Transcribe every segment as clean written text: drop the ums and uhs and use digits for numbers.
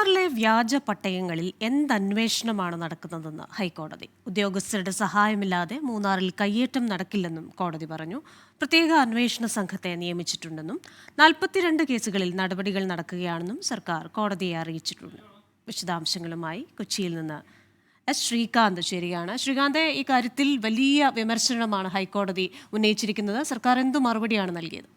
മൂന്നാറിലെ വ്യാജ പട്ടയങ്ങളിൽ എന്തന്വേഷണമാണ് നടക്കുന്നതെന്ന് ഹൈക്കോടതി. ഉദ്യോഗസ്ഥരുടെ സഹായമില്ലാതെ മൂന്നാറിൽ കയ്യേറ്റം നടക്കില്ലെന്നും കോടതി പറഞ്ഞു. പ്രത്യേക അന്വേഷണ സംഘത്തെ നിയമിച്ചിട്ടുണ്ടെന്നും 42 കേസുകളിൽ നടപടികൾ നടക്കുകയാണെന്നും സർക്കാർ കോടതിയെ അറിയിച്ചിട്ടുണ്ട്. വിശദാംശങ്ങളുമായി കൊച്ചിയിൽ നിന്ന് ശ്രീകാന്ത് ചേരുകയാണ്. ശ്രീകാന്ത്, ഈ കാര്യത്തിൽ വലിയ വിമർശനമാണ് ഹൈക്കോടതി ഉന്നയിച്ചിരിക്കുന്നത്. സർക്കാർ എന്തു മറുപടിയാണ് നൽകിയത്?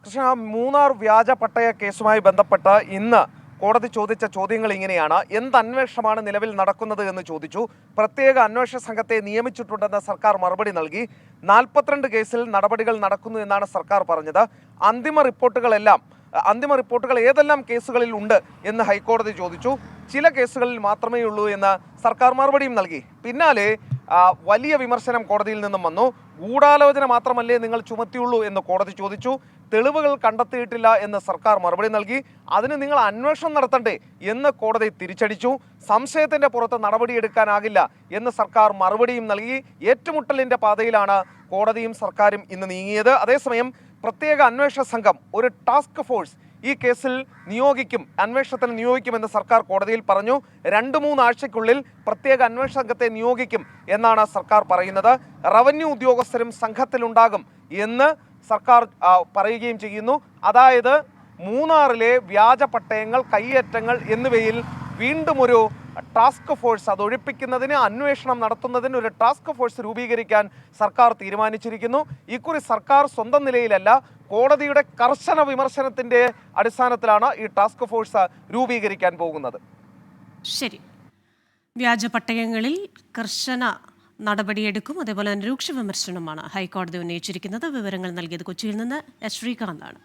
കൃഷ്ണ, മൂന്നാർ വ്യാജ പട്ടയ കേസുമായി ബന്ധപ്പെട്ട് ഇന്ന് കോടതി ചോദിച്ച ചോദ്യങ്ങൾ ഇങ്ങനെയാണ്. എന്ത് അന്വേഷണമാണ് നിലവിൽ നടക്കുന്നത് എന്ന് ചോദിച്ചു. പ്രത്യേക അന്വേഷണ സംഘത്തെ നിയമിച്ചിട്ടുണ്ടെന്ന് സർക്കാർ മറുപടി നൽകി. 42 കേസിൽ നടപടികൾ നടക്കുന്നു എന്നാണ് സർക്കാർ പറഞ്ഞത്. അന്തിമ റിപ്പോർട്ടുകൾ ഏതെല്ലാം കേസുകളിൽ ഉണ്ട് എന്ന് ഹൈക്കോടതി ചോദിച്ചു. ചില കേസുകളിൽ മാത്രമേ ഉള്ളൂ എന്ന് സർക്കാർ മറുപടിയും നൽകി. പിന്നാലെ വലിയ വിമർശനം കോടതിയിൽ നിന്നും വന്നു. ഗൂഢാലോചന മാത്രമല്ലേ നിങ്ങൾ ചുമത്തിയുള്ളൂ എന്ന് കോടതി ചോദിച്ചു. തെളിവുകൾ കണ്ടെത്തിയിട്ടില്ല എന്ന് സർക്കാർ മറുപടി നൽകി. അതിന് നിങ്ങൾ അന്വേഷണം നടത്തണ്ടേ എന്ന് കോടതി തിരിച്ചടിച്ചു. സംശയത്തിന്റെ പുറത്ത് നടപടിയെടുക്കാനാകില്ല എന്ന് സർക്കാർ മറുപടിയും നൽകി. ഏറ്റുമുട്ടലിന്റെ പാതയിലാണ് കോടതിയും സർക്കാരും ഇന്ന് നീങ്ങിയത്. അതേസമയം പ്രത്യേക അന്വേഷണ സംഘം, ഒരു ടാസ്ക് ഫോഴ്സ് ഈ കേസിൽ അന്വേഷണത്തിന് നിയോഗിക്കുമെന്ന് സർക്കാർ കോടതിയിൽ പറഞ്ഞു. 2-3 ആഴ്ചയ്ക്കുള്ളിൽ പ്രത്യേക അന്വേഷണ സംഘത്തെ നിയോഗിക്കും എന്നാണ് സർക്കാർ പറയുന്നത്. റവന്യൂ ഉദ്യോഗസ്ഥരും സംഘത്തിലുണ്ടാകും എന്ന് സർക്കാർ പറയുകയും ചെയ്യുന്നു. അതായത് മൂന്നാറിലെ വ്യാജ പട്ടയങ്ങൾ, കയ്യേറ്റങ്ങൾ എന്നിവയിൽ വീണ്ടും ഒരു ടാസ്ക് ഫോഴ്സ്, അത് ഒഴിപ്പിക്കുന്നതിന്, അന്വേഷണം നടത്തുന്നതിന് ഒരു ടാസ്ക് ഫോഴ്സ് രൂപീകരിക്കാൻ സർക്കാർ തീരുമാനിച്ചിരിക്കുന്നു. ഇക്കുറി സർക്കാർ സ്വന്തം നിലയിലല്ല, കോടതിയുടെ കർശന വിമർശനത്തിന്റെ അടിസ്ഥാനത്തിലാണ് ഈ ടാസ്ക് ഫോഴ്സ് രൂപീകരിക്കാൻ പോകുന്നത്. ശരി, വ്യാജ പട്ടയങ്ങളിൽ കർശന നടപടിയെടുക്കും. അതേപോലെ തന്നെ രൂക്ഷ വിമർശനമാണ് ഹൈക്കോടതി ഉന്നയിച്ചിരിക്കുന്നത്. വിവരങ്ങൾ നൽകിയത് കൊച്ചിയിൽ നിന്ന് ശ്രീകാന്താണ്.